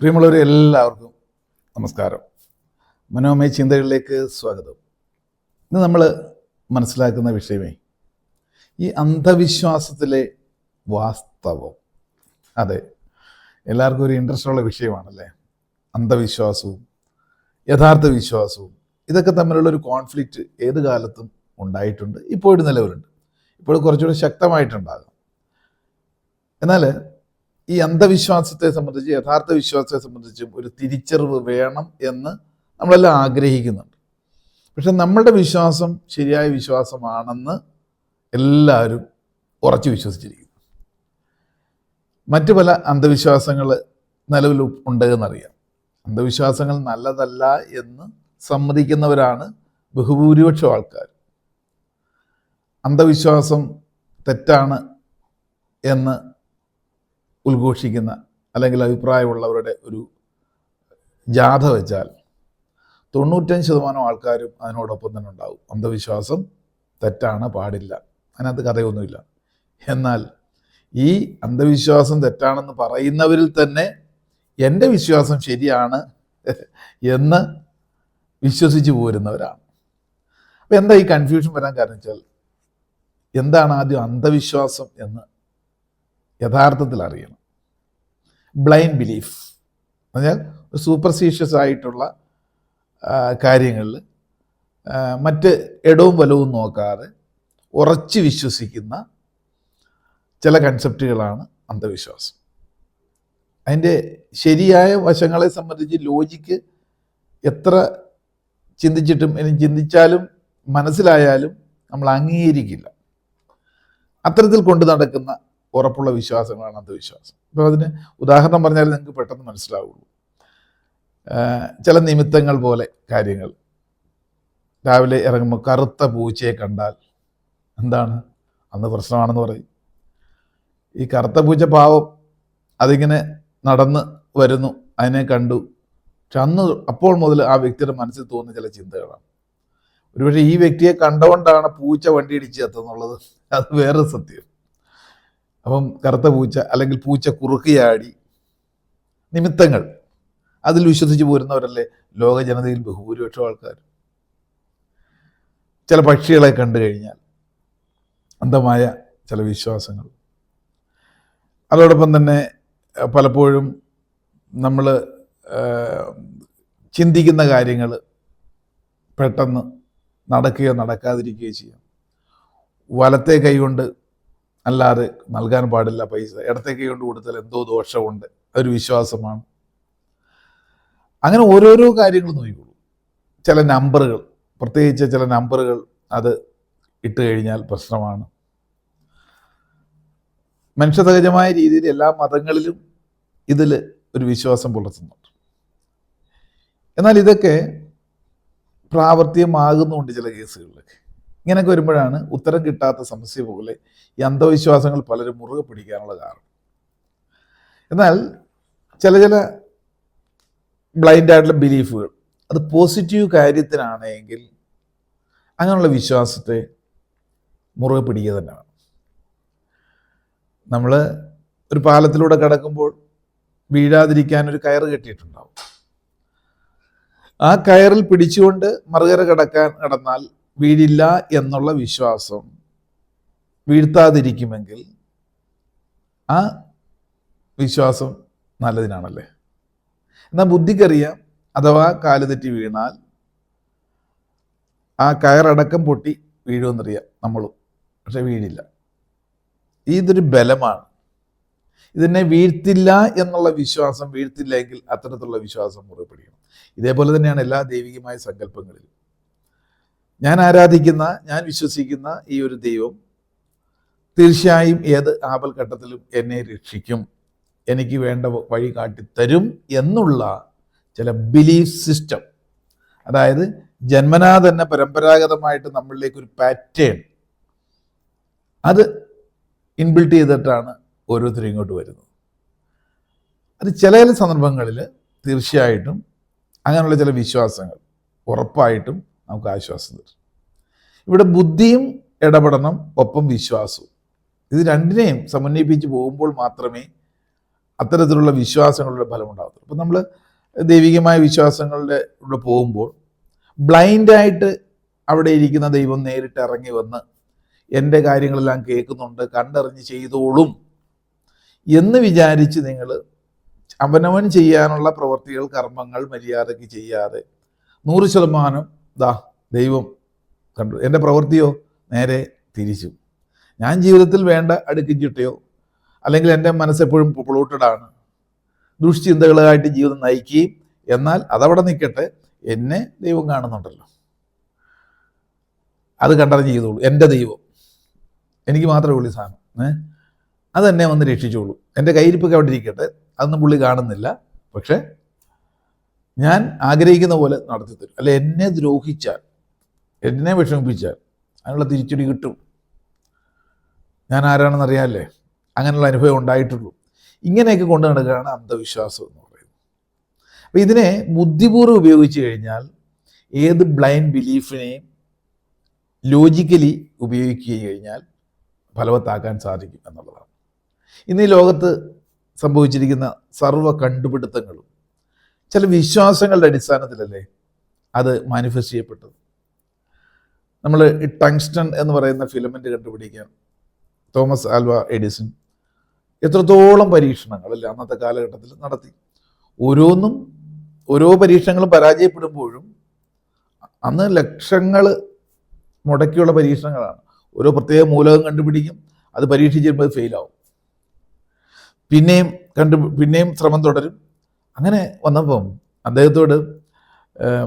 പ്രിയമുള്ളവരെ എല്ലാവർക്കും നമസ്കാരം. മനോമയ ചിന്തകളിലേക്ക് സ്വാഗതം. ഇന്ന് നമ്മൾ മനസ്സിലാക്കുന്ന വിഷയമേ ഈ അന്ധവിശ്വാസത്തിലെ വാസ്തവം. അതെ, എല്ലാവർക്കും ഒരു ഇൻട്രസ്റ്റ് ഉള്ള വിഷയമാണല്ലേ. അന്ധവിശ്വാസവും യഥാർത്ഥ വിശ്വാസവും ഇതൊക്കെ തമ്മിലുള്ളൊരു കോൺഫ്ലിക്റ്റ് ഏത് കാലത്തും ഉണ്ടായിട്ടുണ്ട്, ഇപ്പോഴും നിലവിലുണ്ട്. ഇപ്പോഴും കുറച്ചുകൂടി ശക്തമായിട്ടുണ്ടാകും. എന്നാൽ ഈ അന്ധവിശ്വാസത്തെ സംബന്ധിച്ച് യഥാർത്ഥ വിശ്വാസത്തെ സംബന്ധിച്ചും ഒരു തിരിച്ചറിവ് വേണം എന്ന് നമ്മളെല്ലാം ആഗ്രഹിക്കുന്നുണ്ട്. പക്ഷെ നമ്മളുടെ വിശ്വാസം ശരിയായ വിശ്വാസമാണെന്ന് എല്ലാവരും ഉറച്ചു വിശ്വസിച്ചിരിക്കുന്നു. മറ്റു പല അന്ധവിശ്വാസങ്ങൾ നിലവിൽ ഉണ്ട് എന്നറിയാം. അന്ധവിശ്വാസങ്ങൾ നല്ലതല്ല എന്ന് സമ്മതിക്കുന്നവരാണ് ബഹുഭൂരിപക്ഷം ആൾക്കാർ. അന്ധവിശ്വാസം തെറ്റാണ് എന്ന് ഉദ്ഘോഷിക്കുന്ന അല്ലെങ്കിൽ അഭിപ്രായമുള്ളവരുടെ ഒരു ജാഥ വെച്ചാൽ 95% ആൾക്കാരും അതിനോടൊപ്പം തന്നെ ഉണ്ടാവും. അന്ധവിശ്വാസം തെറ്റാണ്, പാടില്ല, അതിനകത്ത് കഥയൊന്നുമില്ല. എന്നാൽ ഈ അന്ധവിശ്വാസം തെറ്റാണെന്ന് പറയുന്നവരിൽ തന്നെ എൻ്റെ വിശ്വാസം ശരിയാണ് എന്ന് വിശ്വസിച്ച് പോരുന്നവരാണ്. അപ്പം എന്താ ഈ കൺഫ്യൂഷൻ വരാൻ കാരണം വെച്ചാൽ, എന്താണ് ആദ്യം അന്ധവിശ്വാസം എന്ന് യഥാർത്ഥത്തിൽ അറിയണം. ബ്ലൈൻഡ് ബിലീഫ് എന്ന് പറഞ്ഞാൽ സൂപ്പർസ്റ്റീഷ്യസ് ആയിട്ടുള്ള കാര്യങ്ങളിൽ മറ്റ് ഇടവും വലവും നോക്കാതെ ഉറച്ചു വിശ്വസിക്കുന്ന ചില കൺസെപ്റ്റുകളാണ് അന്ധവിശ്വാസം. അതിൻ്റെ ശരിയായ വശങ്ങളെ സംബന്ധിച്ച് ലോജിക്ക് എത്ര ചിന്തിച്ചിട്ടും ഇനി ചിന്തിച്ചാലും മനസ്സിലായാലും നമ്മൾ അംഗീകരിക്കില്ല. അത്തരത്തിൽ കൊണ്ടു നടക്കുന്ന ഉറപ്പുള്ള വിശ്വാസങ്ങളാണ് അന്ധവിശ്വാസം. ഇപ്പോൾ അതിന് ഉദാഹരണം പറഞ്ഞാൽ നിങ്ങൾക്ക് പെട്ടെന്ന് മനസ്സിലാവുള്ളൂ. ചില നിമിത്തങ്ങൾ പോലെ കാര്യങ്ങൾ. രാവിലെ ഇറങ്ങുമ്പോൾ കറുത്ത പൂച്ചയെ കണ്ടാൽ എന്താണ്, അന്ന് പ്രശ്നമാണെന്ന് പറയും. ഈ കറുത്ത പൂച്ച പാവം, അതിങ്ങനെ നടന്ന് വരുന്നു, അതിനെ കണ്ടു. പക്ഷെ അപ്പോൾ മുതൽ ആ വ്യക്തിയുടെ മനസ്സിൽ തോന്നുന്ന ചില ചിന്തകളാണ്. ഒരുപക്ഷെ ഈ വ്യക്തിയെ കണ്ടുകൊണ്ടാണ് പൂച്ച വണ്ടി ഇടിച്ച് എത്തുന്നുള്ളത്, അത് വേറെ സത്യം. അപ്പം കറുത്ത പൂച്ച അല്ലെങ്കിൽ പൂച്ച കുറുക്കിയാടി, നിമിത്തങ്ങൾ, അതിൽ വിശ്വസിച്ച് പോരുന്നവരല്ലേ ലോക ജനതയിൽ ബഹുഭൂരിപക്ഷം ആൾക്കാർ. ചില പക്ഷികളെ കണ്ടു കഴിഞ്ഞാൽ അന്ധമായ ചില വിശ്വാസങ്ങൾ. അതോടൊപ്പം തന്നെ പലപ്പോഴും നമ്മൾ ചിന്തിക്കുന്ന കാര്യങ്ങൾ പെട്ടെന്ന് നടക്കുകയോ നടക്കാതിരിക്കുകയോ ചെയ്യാം. വലത്തെ കൈകൊണ്ട് അല്ലാതെ നൽകാൻ പാടില്ല പൈസ, ഇടത്തെ കൈ കൊണ്ട് കൊടുത്താൽ എന്തോ ദോഷമുണ്ട്, അതൊരു വിശ്വാസമാണ്. അങ്ങനെ ഓരോരോ കാര്യങ്ങൾ നോക്കിക്കോളൂ. ചില നമ്പറുകൾ, പ്രത്യേകിച്ച് ചില നമ്പറുകൾ അത് ഇട്ട് കഴിഞ്ഞാൽ പ്രശ്നമാണ്. മനുഷ്യസഹജമായ രീതിയിൽ എല്ലാ മതങ്ങളിലും ഇതിൽ ഒരു വിശ്വാസം പുലർത്തുന്നുണ്ട്. എന്നാൽ ഇതൊക്കെ പ്രാവർത്തികമാകുന്നുണ്ട് ചില കേസുകളിലൊക്കെ. ഇങ്ങനെയൊക്കെ വരുമ്പോഴാണ് ഉത്തരം കിട്ടാത്ത സമസ്യ പോലെ ഈ അന്ധവിശ്വാസങ്ങൾ പലരും മുറുകെ പിടിക്കാനുള്ള കാരണം. എന്നാൽ ചില ബ്ലൈൻഡ് ആയിട്ടുള്ള ബിലീഫുകൾ, അത് പോസിറ്റീവ് കാര്യത്തിനാണെങ്കിൽ അങ്ങനെയുള്ള വിശ്വാസത്തെ മുറുകെ പിടിക്കുക തന്നെയാണ്. നമ്മൾ ഒരു പാലത്തിലൂടെ കടക്കുമ്പോൾ വീഴാതിരിക്കാൻ ഒരു കയറ് കെട്ടിയിട്ടുണ്ടാവും. ആ കയറിൽ പിടിച്ചുകൊണ്ട് മറുകര കടന്നാൽ വീഴില്ല എന്നുള്ള വിശ്വാസം വീഴ്ത്താതിരിക്കുമെങ്കിൽ ആ വിശ്വാസം നല്ലതിനാണല്ലേ. എന്നാൽ ബുദ്ധിക്കറിയാം, അഥവാ കാല് തെറ്റി വീണാൽ ആ കയറടക്കം പൊട്ടി വീഴുമെന്നറിയാം നമ്മളും, പക്ഷെ വീഴില്ല. ഇതൊരു ബലമാണ്. ഇതിനെ വീഴ്ത്തില്ല എന്നുള്ള വിശ്വാസം വീഴ്ത്തില്ലെങ്കിൽ അത്തരത്തിലുള്ള വിശ്വാസം മുറുകെ പിടിക്കണം. ഇതേപോലെ തന്നെയാണ് എല്ലാ ദൈവികമായ സങ്കല്പങ്ങളിലും. ഞാൻ ആരാധിക്കുന്ന, ഞാൻ വിശ്വസിക്കുന്ന ഈ ഒരു ദൈവം തീർച്ചയായും ഏത് ആപൽഘട്ടത്തിലും എന്നെ രക്ഷിക്കും, എനിക്ക് വേണ്ട വഴി കാട്ടിത്തരും എന്നുള്ള ചില ബിലീഫ് സിസ്റ്റം, അതായത് ജന്മനാ തന്നെ പരമ്പരാഗതമായിട്ട് നമ്മളിലേക്ക് ഒരു പാറ്റേൺ അത് ഇൻബിൽട്ട് ചെയ്തിട്ടാണ് ഓരോരുത്തരും ഇങ്ങോട്ട് വരുന്നത്. അത് ചില സന്ദർഭങ്ങളിൽ തീർച്ചയായിട്ടും അങ്ങനെയുള്ള ചില വിശ്വാസങ്ങൾ ഉറപ്പായിട്ടും നമുക്ക് ആശ്വാസം തരും. ഇവിടെ ബുദ്ധിയും ഇടപെടണം, ഒപ്പം വിശ്വാസവും. ഇത് രണ്ടിനെയും സമന്വയിപ്പിച്ച് പോകുമ്പോൾ മാത്രമേ അത്തരത്തിലുള്ള വിശ്വാസങ്ങളുടെ ഫലമുണ്ടാകത്തുള്ളൂ. അപ്പം നമ്മൾ ദൈവികമായ വിശ്വാസങ്ങളുടെ കൂടെ പോകുമ്പോൾ ബ്ലൈൻഡായിട്ട് അവിടെ ഇരിക്കുന്ന ദൈവം നേരിട്ട് ഇറങ്ങി വന്ന് എൻ്റെ കാര്യങ്ങളെല്ലാം കേൾക്കുന്നുണ്ട്, കണ്ടറിഞ്ഞ് ചെയ്തോളും എന്ന് വിചാരിച്ച് നിങ്ങൾ അവനവൻ ചെയ്യാനുള്ള പ്രവൃത്തികൾ, കർമ്മങ്ങൾ മര്യാദയ്ക്ക് ചെയ്യാതെ 100% ദൈവം കണ്ടു, എൻ്റെ പ്രവൃത്തിയോ നേരെ തിരിച്ചു, ഞാൻ ജീവിതത്തിൽ വേണ്ട അടുക്കും ചിട്ടയോ അല്ലെങ്കിൽ എൻ്റെ മനസ്സെപ്പോഴും പൊളൂട്ടഡാണ്, ദുഷ്ചിന്തകളായിട്ട് ജീവിതം നയിക്കുകയും എന്നാൽ അതവിടെ നിൽക്കട്ടെ, എന്നെ ദൈവം കാണുന്നുണ്ടല്ലോ, അത് കണ്ടറിഞ്ഞ് ചെയ്തോളൂ, എൻ്റെ ദൈവം എനിക്ക് മാത്രമേ ഉള്ളൂ സാധനം, അതെന്നെ വന്ന് രക്ഷിച്ചോളൂ, എൻ്റെ കയ്യിരിപ്പൊക്കെ അവിടെ ഇരിക്കട്ടെ, അതൊന്നും പുള്ളി കാണുന്നില്ല, പക്ഷെ ഞാൻ ആഗ്രഹിക്കുന്ന പോലെ നടത്തി തരും. അല്ലെ എന്നെ ദ്രോഹിച്ചാൽ, എന്നെ വിഷമിപ്പിച്ചാൽ അതിനുള്ള തിരിച്ചടി കിട്ടും, ഞാൻ ആരാണെന്ന് അറിയാമല്ലേ, അങ്ങനെയുള്ള അനുഭവം ഉണ്ടായിട്ടുള്ളൂ. ഇങ്ങനെയൊക്കെ കൊണ്ടു നടക്കുകയാണ് അന്ധവിശ്വാസം എന്ന് പറയുന്നത്. അപ്പം ഇതിനെ ബുദ്ധിപൂർവ്വം ഉപയോഗിച്ച് കഴിഞ്ഞാൽ ഏത് ബ്ലൈൻഡ് ബിലീഫിനെയും ലോജിക്കലി ഉപയോഗിക്കുക കഴിഞ്ഞാൽ ഫലവത്താക്കാൻ സാധിക്കും എന്നുള്ളതാണ്. ഇന്ന് ഈ ലോകത്ത് സംഭവിച്ചിരിക്കുന്ന സർവ്വ കണ്ടുപിടുത്തങ്ങളും ചില വിശ്വാസങ്ങളുടെ അടിസ്ഥാനത്തിലല്ലേ അത് മാനിഫെസ്റ്റ് ചെയ്യപ്പെട്ടത്. നമ്മൾ ഈ ടങ്സ്റ്റൺ എന്ന് പറയുന്ന ഫിലമെൻ്റ് കണ്ടുപിടിക്കാൻ തോമസ് ആൽവ എഡിസൺ എത്രത്തോളം പരീക്ഷണങ്ങളല്ലേ അന്നത്തെ കാലഘട്ടത്തിൽ നടത്തി. ഓരോ പരീക്ഷണങ്ങളും പരാജയപ്പെടുമ്പോഴും അന്ന് ലക്ഷങ്ങൾ മുടക്കിയുള്ള പരീക്ഷണങ്ങളാണ്. ഓരോ പ്രത്യേക മൂലകം കണ്ടുപിടിക്കും, അത് പരീക്ഷിച്ചിരുമ്പോൾ ഫെയിലാവും, പിന്നെയും ശ്രമം തുടരും. അങ്ങനെ വന്നപ്പം അദ്ദേഹത്തോട്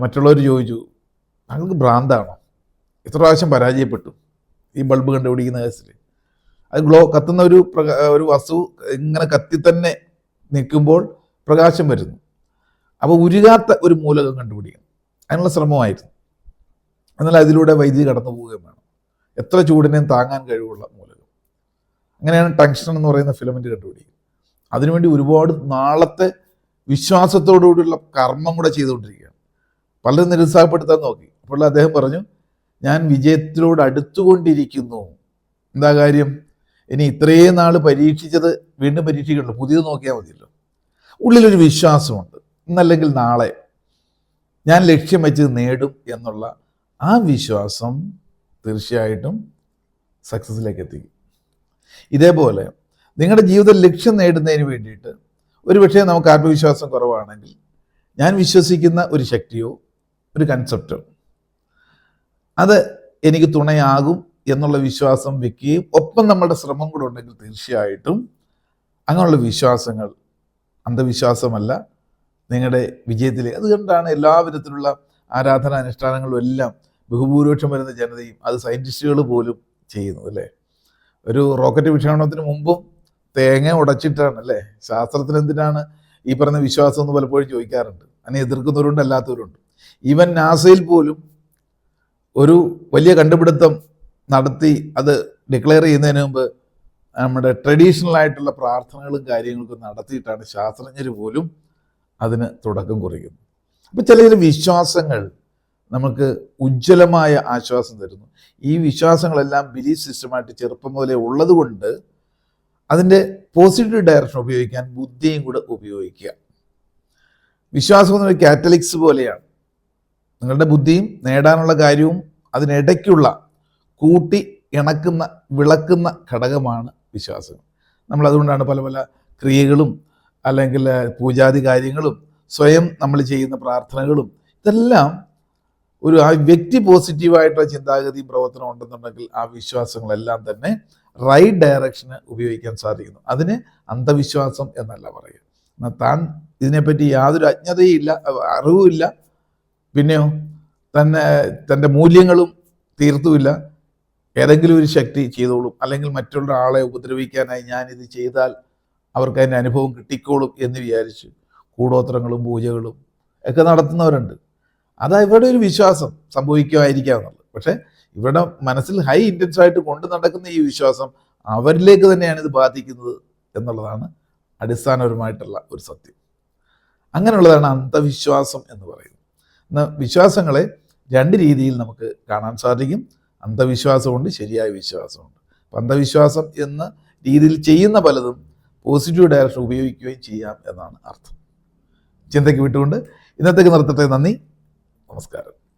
മറ്റുള്ളവർ ചോദിച്ചു, താങ്കൾക്ക് ഭ്രാന്താണോ, ഇത്ര പ്രാവശ്യം പരാജയപ്പെട്ടു ഈ ബൾബ് കണ്ടുപിടിക്കുന്ന കേസിൽ, അത് കത്തുന്ന ഒരു വസ്തു ഇങ്ങനെ കത്തി തന്നെ നിൽക്കുമ്പോൾ പ്രകാശം വരുന്നു, അപ്പോൾ ഉരുകാത്ത ഒരു മൂലകം കണ്ടുപിടിക്കണം, അതിനുള്ള ശ്രമമായിരുന്നു. എന്നാൽ അതിലൂടെ വൈദ്യുതി കടന്നു പോവുകയും വേണം, എത്ര ചൂടിനെയും താങ്ങാൻ കഴിവുള്ള മൂലകം. അങ്ങനെയാണ് ടങ്സ്റ്റൺ എന്ന് പറയുന്ന ഫിലമെൻ്റ് കണ്ടുപിടിക്കുന്നത്. അതിനുവേണ്ടി ഒരുപാട് നാളത്തെ വിശ്വാസത്തോടുകൂടിയുള്ള കർമ്മം കൂടെ ചെയ്തുകൊണ്ടിരിക്കുകയാണ്. പലരും നിരുത്സാഹപ്പെടുത്താൻ നോക്കി. അപ്പോൾ അദ്ദേഹം പറഞ്ഞു, ഞാൻ വിജയത്തിലൂടെ അടുത്തുകൊണ്ടിരിക്കുന്നു. എന്താ കാര്യം? ഇനി ഇത്രയും നാൾ പരീക്ഷിച്ചത് വീണ്ടും പരീക്ഷിക്കണല്ലോ, പുതിയത് നോക്കിയാൽ മതിയല്ലോ. ഉള്ളിലൊരു വിശ്വാസമുണ്ട്, ഇന്നല്ലെങ്കിൽ നാളെ ഞാൻ ലക്ഷ്യം വെച്ച് നേടും എന്നുള്ള ആ വിശ്വാസം തീർച്ചയായിട്ടും സക്സസ്സിലേക്ക് എത്തിക്കും. ഇതേപോലെ നിങ്ങളുടെ ജീവിതത്തിൽ ലക്ഷ്യം നേടുന്നതിന് വേണ്ടിയിട്ട് ഒരുപക്ഷെ നമുക്ക് ആത്മവിശ്വാസം കുറവാണെങ്കിൽ ഞാൻ വിശ്വസിക്കുന്ന ഒരു ശക്തിയോ ഒരു കൺസെപ്റ്റോ അത് എനിക്ക് തുണയാകും എന്നുള്ള വിശ്വാസം വെക്കുകയും ഒപ്പം നമ്മളുടെ ശ്രമം കൂടെ ഉണ്ടെങ്കിൽ തീർച്ചയായിട്ടും അങ്ങനെയുള്ള വിശ്വാസങ്ങൾ അന്ധവിശ്വാസമല്ല നിങ്ങളുടെ വിജയത്തിലേക്ക്. അതുകൊണ്ടാണ് എല്ലാ വിധത്തിലുള്ള ആരാധന അനുഷ്ഠാനങ്ങളും എല്ലാം ബഹുഭൂരിപക്ഷം വരുന്ന ജനതയും അത് സയൻറ്റിസ്റ്റുകൾ പോലും ചെയ്യുന്നത് അല്ലേ. ഒരു റോക്കറ്റ് വിക്ഷേപണത്തിന് മുമ്പും തേങ്ങ ഉടച്ചിട്ടാണ് അല്ലേ. ശാസ്ത്രത്തിന് എന്തിനാണ് ഈ പറഞ്ഞ വിശ്വാസം എന്ന് പലപ്പോഴും ചോദിക്കാറുണ്ട്. അതിനെ എതിർക്കുന്നവരുണ്ട്, അല്ലാത്തവരുണ്ട്. ഈവൻ നാസയിൽ പോലും ഒരു വലിയ കണ്ടുപിടുത്തം നടത്തി അത് ഡിക്ലെയർ ചെയ്യുന്നതിന് മുമ്പ് നമ്മുടെ ട്രഡീഷണൽ ആയിട്ടുള്ള പ്രാർത്ഥനകളും കാര്യങ്ങളൊക്കെ നടത്തിയിട്ടാണ് ശാസ്ത്രജ്ഞർ പോലും അതിന് തുടക്കം കുറിക്കുന്നത്. അപ്പം ചില വിശ്വാസങ്ങൾ നമുക്ക് ഉജ്ജ്വലമായ ആശ്വാസം തരുന്നു. ഈ വിശ്വാസങ്ങളെല്ലാം ബിലീഫ് സിസ്റ്റമായിട്ട് ചെറുപ്പം മുതലേ ഉള്ളത് കൊണ്ട് അതിൻ്റെ പോസിറ്റീവ് ഡയറക്ഷൻ ഉപയോഗിക്കാൻ ബുദ്ധിയും കൂടെ ഉപയോഗിക്കുക. വിശ്വാസം എന്നൊരു കാറ്റലിക്സ് പോലെയാണ്. നിങ്ങളുടെ ബുദ്ധിയും നേടാനുള്ള കാര്യവും അതിനിടയ്ക്കുള്ള കൂട്ടി ഇണക്കുന്ന വിളക്കുന്ന ഘടകമാണ് വിശ്വാസം. നമ്മളതുകൊണ്ടാണ് പല പല ക്രിയകളും അല്ലെങ്കിൽ പൂജാതി കാര്യങ്ങളും സ്വയം നമ്മൾ ചെയ്യുന്ന പ്രാർത്ഥനകളും ഇതെല്ലാം ഒരു ആ വ്യക്തി പോസിറ്റീവായിട്ടുള്ള ചിന്താഗതിയും പ്രവർത്തനം ഉണ്ടെന്നുണ്ടെങ്കിൽ ആ വിശ്വാസങ്ങളെല്ലാം തന്നെ റൈറ്റ് ഡയറക്ഷന് ഉപയോഗിക്കാൻ സാധിക്കുന്നു. അതിന് അന്ധവിശ്വാസം എന്നല്ല പറയുക. എന്നാൽ താൻ ഇതിനെപ്പറ്റി യാതൊരു അജ്ഞതയില്ല, അറിവുമില്ല, പിന്നെയോ തൻ്റെ മൂല്യങ്ങളും തീർത്തുമില്ല, ഏതെങ്കിലും ഒരു ശക്തി ചെയ്തോളും, അല്ലെങ്കിൽ മറ്റുള്ള ആളെ ഉപദ്രവിക്കാനായി ഞാനിത് ചെയ്താൽ അവർക്ക് അതിൻ്റെ അനുഭവം കിട്ടിക്കോളും എന്ന് വിചാരിച്ച് കൂടോത്രങ്ങളും പൂജകളും ഒക്കെ നടത്തുന്നവരുണ്ട്. അതാ ഇവരുടെ ഒരു വിശ്വാസം സംഭവിക്കുമായിരിക്കാമെന്നുള്ളത്. പക്ഷേ ഇവരുടെ മനസ്സിൽ ഹൈ ഇൻറ്റൻസ് ആയിട്ട് കൊണ്ടു നടക്കുന്ന ഈ വിശ്വാസം അവരിലേക്ക് തന്നെയാണ് ഇത് ബാധിക്കുന്നത് എന്നുള്ളതാണ് അടിസ്ഥാനപരമായിട്ടുള്ള ഒരു സത്യം. അങ്ങനെയുള്ളതാണ് അന്ധവിശ്വാസം എന്ന് പറയുന്നത്. എന്നാൽ വിശ്വാസങ്ങളെ രണ്ട് രീതിയിൽ നമുക്ക് കാണാൻ സാധിക്കും. അന്ധവിശ്വാസമുണ്ട്, ശരിയായ വിശ്വാസമുണ്ട്. അപ്പം അന്ധവിശ്വാസം എന്ന രീതിയിൽ ചെയ്യുന്ന പലതും പോസിറ്റീവ് ഡയറക്ഷൻ ഉപയോഗിക്കുകയും ചെയ്യാം എന്നാണ് അർത്ഥം. ചിന്തയ്ക്ക് വിട്ടുകൊണ്ട് ഇന്നത്തേക്ക് നിർത്തട്ടെ. നന്ദി, നമസ്കാരം.